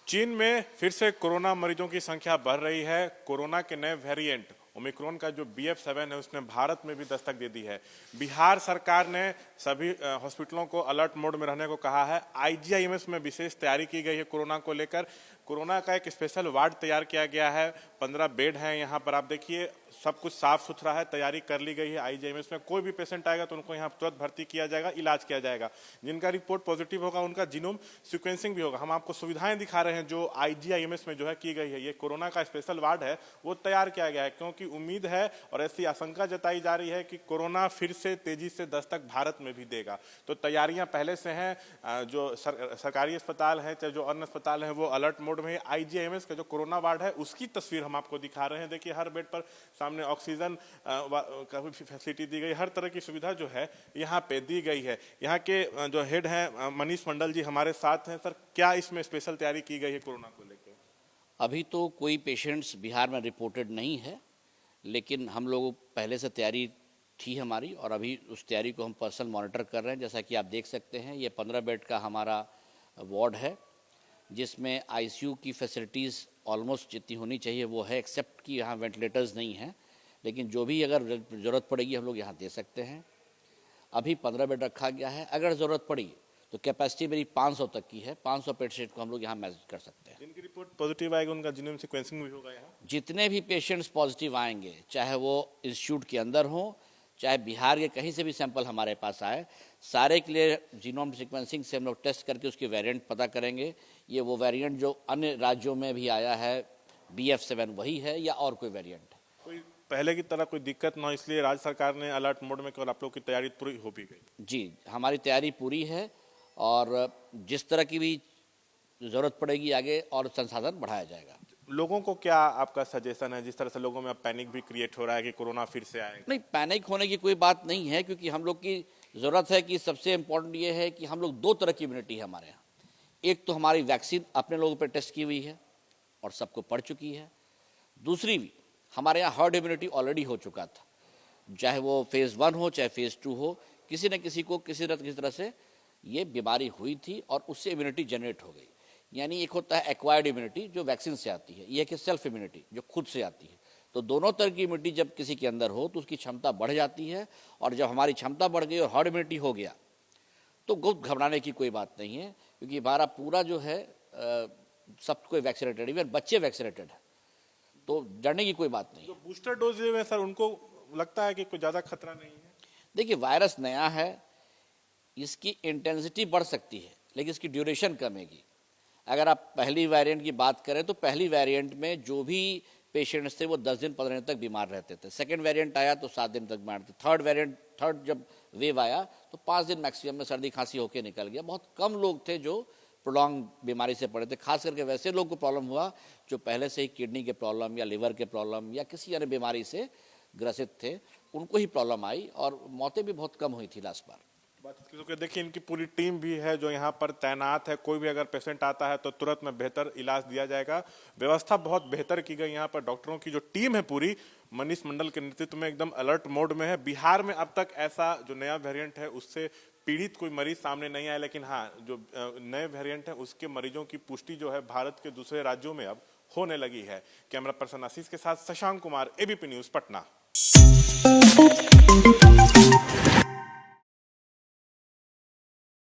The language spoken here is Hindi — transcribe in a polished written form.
चीन में फिर से कोरोना मरीजों की संख्या बढ़ रही है। कोरोना के नए वेरिएंट ओमिक्रॉन का जो BF7 है उसने भारत में भी दस्तक दे दी है। बिहार सरकार ने सभी हॉस्पिटलों को अलर्ट मोड में रहने को कहा है। IGIMS में विशेष तैयारी की गई है कोरोना को लेकर। कोरोना का एक स्पेशल वार्ड तैयार किया गया है। 15 बेड हैं यहाँ पर, आप देखिए सब कुछ साफ सुथरा है, तैयारी कर ली गई है। IGIMS में कोई भी पेशेंट आएगा तो उनको यहाँ तुरंत भर्ती किया जाएगा, इलाज किया जाएगा। जिनका रिपोर्ट पॉजिटिव होगा उनका जीनोम सीक्वेंसिंग भी होगा। हम आपको सुविधाएं दिखा रहे हैं जो IGIMS में जो है की गई है। ये कोरोना का स्पेशल वार्ड है वो तैयार किया गया है क्योंकि उम्मीद है और ऐसी आशंका जताई जा रही है कि कोरोना फिर से तेजी से दस्तक भारत में भी देगा। तो तैयारियां पहले से हैं। जो सरकारी अस्पताल है चाहे जो अन्य अस्पताल है वो अलर्ट मोड में है। IGIMS का जो कोरोना वार्ड है उसकी तस्वीर हम आपको दिखा रहे हैं। देखिए हर बेड पर सामने ऑक्सीजन का भी फैसिलिटी दी गई, हर तरह की सुविधा जो है यहाँ पे दी गई है। यहाँ के जो हेड हैं मनीष मंडल जी हमारे साथ हैं। सर, क्या इसमें स्पेशल तैयारी की गई है कोरोना को लेकर? अभी तो कोई पेशेंट्स बिहार में रिपोर्टेड नहीं है, लेकिन हम लोग पहले से तैयारी थी हमारी और अभी उस तैयारी को हम पर्सनल मॉनिटर कर रहे हैं। जैसा कि आप देख सकते हैं ये 15 बेड का हमारा वार्ड है जिसमें ICU की फैसिलिटीज़ ऑलमोस्ट जितनी होनी चाहिए वो है, एक्सेप्ट कि यहाँ वेंटिलेटर्स नहीं हैं, लेकिन जो भी अगर ज़रूरत पड़ेगी हम लोग यहाँ दे सकते हैं। अभी 15 बेड रखा गया है, अगर ज़रूरत पड़ी तो कैपेसिटी मेरी 500 तक की है। 500 पेशेंट को हम लोग यहाँ मैनेज कर सकते हैं। जिनकी रिपोर्ट पॉजिटिव आएगी उनका जीनोम सीक्वेंसिंग भी होगा यहाँ। जितने भी पेशेंट्स पॉजिटिव आएंगे, चाहे वो इंस्टीट्यूट के अंदर हो चाहे बिहार के कहीं से भी सैंपल हमारे पास आए, सारे के लिए जीनोम सीक्वेंसिंग से हम लोग टेस्ट करके उसके वेरिएंट पता करेंगे। ये वो वेरिएंट जो अन्य राज्यों में भी आया है BF7 वही है या और कोई वेरिएंट? कोई पहले की तरह कोई दिक्कत ना हो इसलिए राज्य सरकार ने अलर्ट मोड में केवल आप लोग की तैयारी पूरी हो भी गई। जी, हमारी तैयारी पूरी है और जिस तरह की भी ज़रूरत पड़ेगी आगे और संसाधन बढ़ाया जाएगा। लोगों को क्या आपका सजेशन है? जिस तरह से लोगों में अब पैनिक भी क्रिएट हो रहा है कि कोरोना फिर से आएगा। नहीं, पैनिक होने की कोई बात नहीं है क्योंकि हम लोग की ज़रूरत है कि सबसे इम्पोर्टेंट ये है कि हम लोग 2 तरह की इम्यूनिटी है हमारे यहाँ। एक तो हमारी वैक्सीन अपने लोगों पर टेस्ट की हुई है और सबको पड़ चुकी है। दूसरी भी हमारे यहाँ हर्ड इम्यूनिटी ऑलरेडी हो चुका था, चाहे वो फेज़ 1 हो चाहे फेज़ 2 हो, किसी न किसी को किसी न किसी तरह से ये बीमारी हुई थी और उससे इम्यूनिटी जनरेट हो गई। यानी एक होता है एक्वायर्ड इम्यूनिटी जो वैक्सीन से आती है, ये कि सेल्फ इम्यूनिटी जो खुद से आती है। तो दोनों तरह की इम्यूनिटी जब किसी के अंदर हो तो उसकी क्षमता बढ़ जाती है और जब हमारी क्षमता बढ़ गई और हर्ड इम्यूनिटी हो गया तो घबराने की कोई बात नहीं है क्योंकि हमारा पूरा जो है सब कोई वैक्सीनेटेड, इवन बच्चे वैक्सीनेटेड है, तो डरने की कोई बात नहीं। जो बूस्टर डोज लिए हुए सर उनको लगता है कि कोई ज़्यादा खतरा नहीं है? देखिए वायरस नया है, इसकी इंटेंसिटी बढ़ सकती है लेकिन इसकी ड्यूरेशन कमेगी। अगर आप पहली वेरिएंट की बात करें तो पहली वेरिएंट में जो भी पेशेंट्स थे वो 10 दिन 15 दिन तक बीमार रहते थे। सेकेंड वेरिएंट आया तो 7 दिन तक बीमार थे। थर्ड जब वेव आया तो 5 दिन मैक्सिमम में सर्दी खांसी होकर निकल गया। बहुत कम लोग थे जो प्रोलॉन्ग बीमारी से पड़े थे। खास करके वैसे लोग को प्रॉब्लम हुआ जो पहले से ही किडनी के प्रॉब्लम या लिवर के प्रॉब्लम या किसी अन्य बीमारी से ग्रसित थे, उनको ही प्रॉब्लम आई और मौतें भी बहुत कम हुई थी लास्ट बार। क्योंकि देखिए इनकी पूरी टीम भी है जो यहाँ पर तैनात है। कोई भी अगर पेशेंट आता है तो तुरंत में बेहतर इलाज दिया जाएगा। व्यवस्था बहुत बेहतर की गई। यहाँ पर डॉक्टरों की जो टीम है पूरी मनीष मंडल के नेतृत्व में एकदम अलर्ट मोड में है। बिहार में अब तक ऐसा जो नया वेरिएंट है उससे पीड़ित कोई मरीज सामने नहीं आया, लेकिन हाँ जो नए वेरिएंट है उसके मरीजों की पुष्टि जो है भारत के दूसरे राज्यों में अब होने लगी है। कैमरा पर्सन आशीष के साथ शशांक कुमार, ABP न्यूज, पटना।